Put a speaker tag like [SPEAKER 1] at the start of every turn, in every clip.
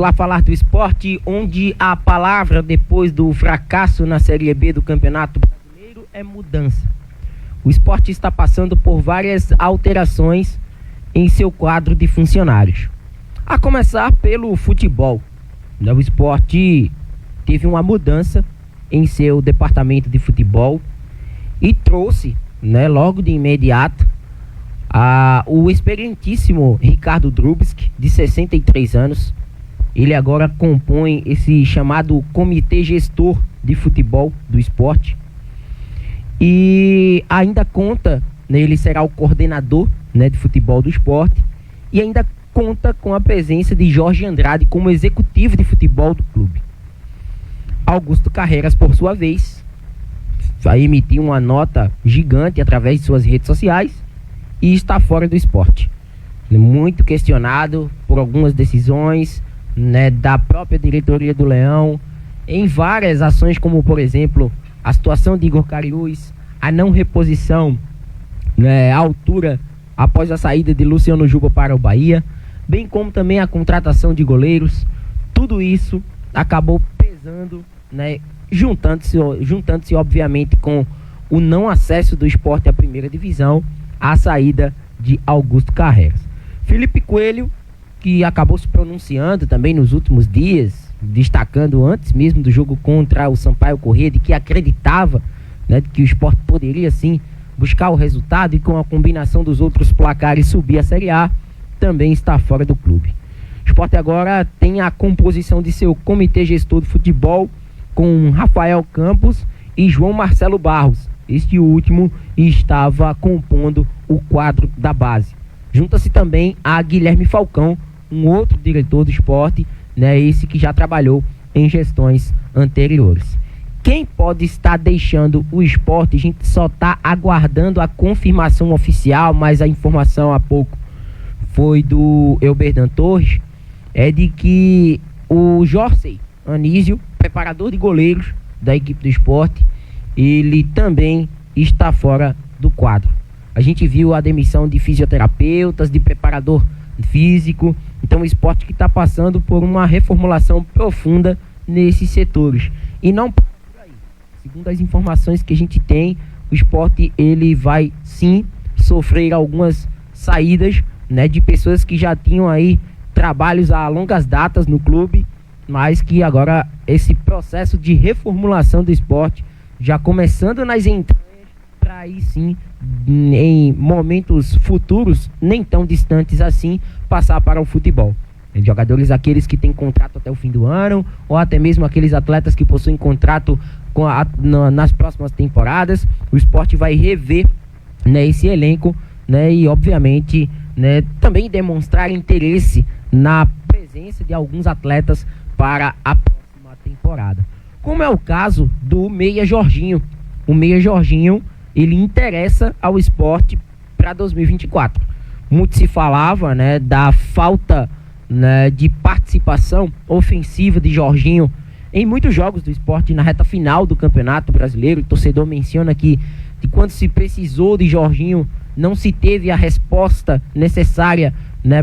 [SPEAKER 1] lá falar do esporte, onde a palavra depois do fracasso na Série B do Campeonato Brasileiro é mudança. O esporte está passando por várias alterações em seu quadro de funcionários. A começar pelo futebol. O esporte teve uma mudança em seu departamento de futebol e trouxe, logo de imediato, o experientíssimo Ricardo Drubsky, de 63 anos. Ele agora compõe esse chamado comitê gestor de futebol do esporte e ainda conta, ele será o coordenador de futebol do esporte e ainda conta com a presença de Jorge Andrade como executivo de futebol do clube. Augusto Carreras, por sua vez, vai emitir uma nota gigante através de suas redes sociais e está fora do esporte. Muito questionado por algumas decisões da própria diretoria do Leão, em várias ações, como por exemplo a situação de Igor Cariús, a não reposição à altura após a saída de Luciano Juba para o Bahia, bem como também a contratação de goleiros. Tudo isso acabou pesando, juntando-se obviamente com o não acesso do esporte à primeira divisão, a saída de Augusto Carreras. Felipe Coelho, que acabou se pronunciando também nos últimos dias, destacando antes mesmo do jogo contra o Sampaio Corrêa, de que acreditava de que o esporte poderia sim buscar o resultado e com a combinação dos outros placares subir a Série A, também está fora do clube. O esporte agora tem a composição de seu comitê gestor de futebol com Rafael Campos e João Marcelo Barros. Este último estava compondo o quadro da base. Junta-se também a Guilherme Falcão, um outro diretor do esporte, esse que já trabalhou em gestões anteriores. Quem pode estar deixando o esporte, a gente só está aguardando a confirmação oficial, mas a informação há pouco foi do Elberdan Torres, é de que o Jorsey Anísio, preparador de goleiros da equipe do esporte, ele também está fora do quadro. A gente viu a demissão de fisioterapeutas, de preparador físico. Então o esporte que está passando por uma reformulação profunda nesses setores. E não para por aí. Segundo as informações que a gente tem, o esporte ele vai sim sofrer algumas saídas de pessoas que já tinham aí trabalhos a longas datas no clube, mas que agora esse processo de reformulação do esporte já começando nas entranhas, para aí sim, em momentos futuros, nem tão distantes assim, passar para o futebol. Jogadores aqueles que têm contrato até o fim do ano, ou até mesmo aqueles atletas que possuem contrato nas próximas temporadas. O esporte vai rever esse elenco, e obviamente também demonstrar interesse na presença de alguns atletas para a próxima temporada. Como é o caso do Meia Jorginho. O Meia Jorginho, ele interessa ao esporte para 2024. Muito se falava da falta de participação ofensiva de Jorginho em muitos jogos do esporte na reta final do Campeonato Brasileiro. O torcedor menciona que quando se precisou de Jorginho, não se teve a resposta necessária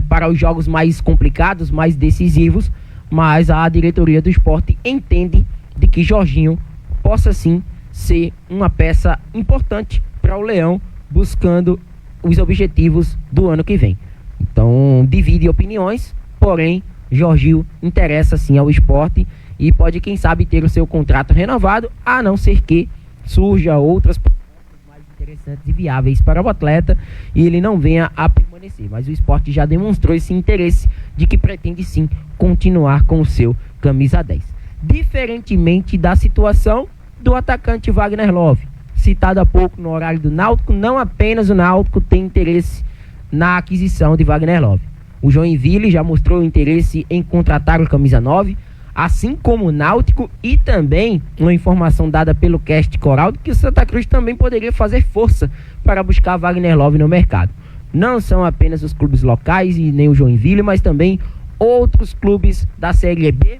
[SPEAKER 1] para os jogos mais complicados, mais decisivos, mas a diretoria do esporte entende de que Jorginho possa sim ser uma peça importante para o Leão, buscando os objetivos do ano que vem. Então divide opiniões, porém Jorginho interessa sim ao esporte e pode, quem sabe, ter o seu contrato renovado, a não ser que surja outras propostas mais interessantes e viáveis para o atleta e ele não venha a permanecer. Mas o esporte já demonstrou esse interesse de que pretende sim continuar com o seu camisa 10. Diferentemente da situação do atacante Wagner Love, citado há pouco no horário do Náutico, não apenas o Náutico tem interesse na aquisição de Wagner Love. O Joinville já mostrou interesse em contratar o camisa 9, assim como o Náutico, e também uma informação dada pelo Cast Coral de que o Santa Cruz também poderia fazer força para buscar Wagner Love no mercado. Não são apenas os clubes locais e nem o Joinville, mas também outros clubes da Série B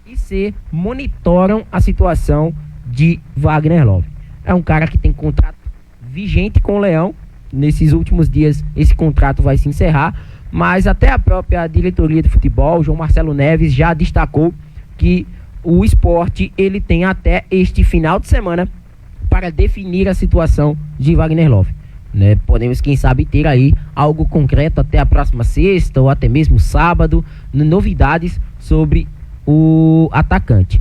[SPEAKER 1] e C monitoram a situação de Wagner Love. É um cara que tem contrato vigente com o Leão. Nesses últimos dias esse contrato vai se encerrar, mas até a própria diretoria de futebol, João Marcelo Neves, já destacou que o Sport ele tem até este final de semana para definir a situação de Wagner Love, né? Podemos, quem sabe, ter aí algo concreto até a próxima sexta ou até mesmo sábado, novidades sobre o atacante.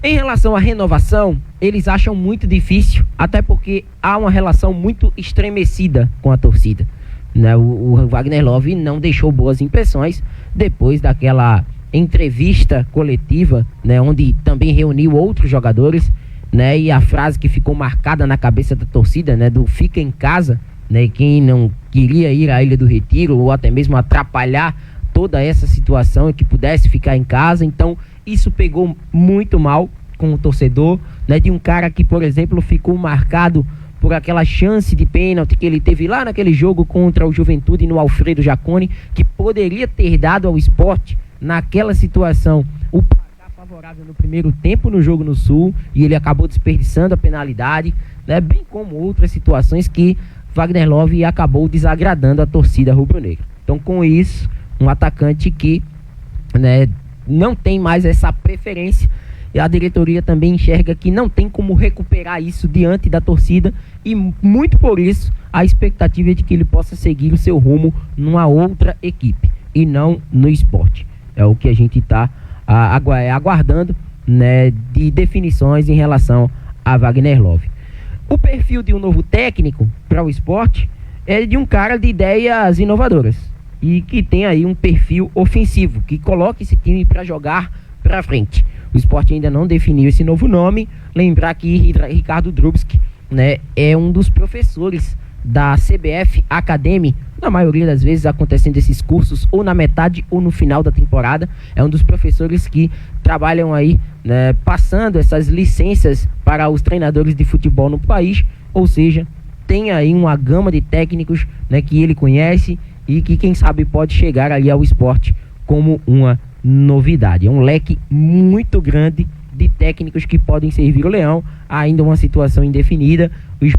[SPEAKER 1] Em relação à renovação, eles acham muito difícil, até porque há uma relação muito estremecida com a torcida, né? O Wagner Love não deixou boas impressões depois daquela entrevista coletiva, né, onde também reuniu outros jogadores, né, e a frase que ficou marcada na cabeça da torcida, né, do fica em casa, né, quem não queria ir à Ilha do Retiro ou até mesmo atrapalhar toda essa situação e que pudesse ficar em casa. Então isso pegou muito mal com o torcedor, né, de um cara que, por exemplo, ficou marcado por aquela chance de pênalti que ele teve lá naquele jogo contra o Juventude no Alfredo Jaconi, que poderia ter dado ao Sport naquela situação o placar favorável no primeiro tempo no jogo no Sul, e ele acabou desperdiçando a penalidade, né, bem como outras situações que Wagner Love acabou desagradando a torcida rubro-negra. Então, com isso, um atacante que, né, não tem mais essa preferência, e a diretoria também enxerga que não tem como recuperar isso diante da torcida, e muito por isso a expectativa é de que ele possa seguir o seu rumo numa outra equipe e não no Sport. É o que a gente está aguardando, né, de definições em relação a Wagner Love. O perfil de um novo técnico para o Sport é de um cara de ideias inovadoras e que tem aí um perfil ofensivo, que coloca esse time para jogar para frente. O Sport ainda não definiu esse novo nome. Lembrar que Ricardo Drubski, né, é um dos professores da CBF Academy, na maioria das vezes acontecendo esses cursos ou na metade ou no final da temporada. É um dos professores que trabalham aí, né, passando essas licenças para os treinadores de futebol no país, ou seja, tem aí uma gama de técnicos, né, que ele conhece e que, quem sabe, pode chegar ali ao Sport como uma novidade. É um leque muito grande de técnicos que podem servir o Leão, ainda uma situação indefinida. Os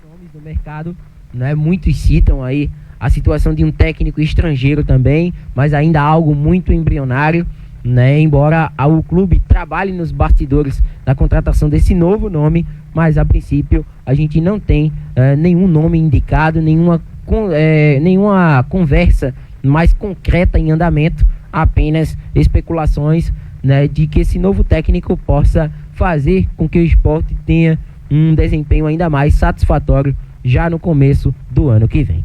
[SPEAKER 1] nomes do mercado, né, muitos citam aí a situação de um técnico estrangeiro também, mas ainda algo muito embrionário, né, embora o clube trabalhe nos bastidores da contratação desse novo nome, mas a princípio a gente não tem nenhum nome indicado, nenhuma conversa mais concreta em andamento, apenas especulações, né, de que esse novo técnico possa fazer com que o Sport tenha um desempenho ainda mais satisfatório já no começo do ano que vem.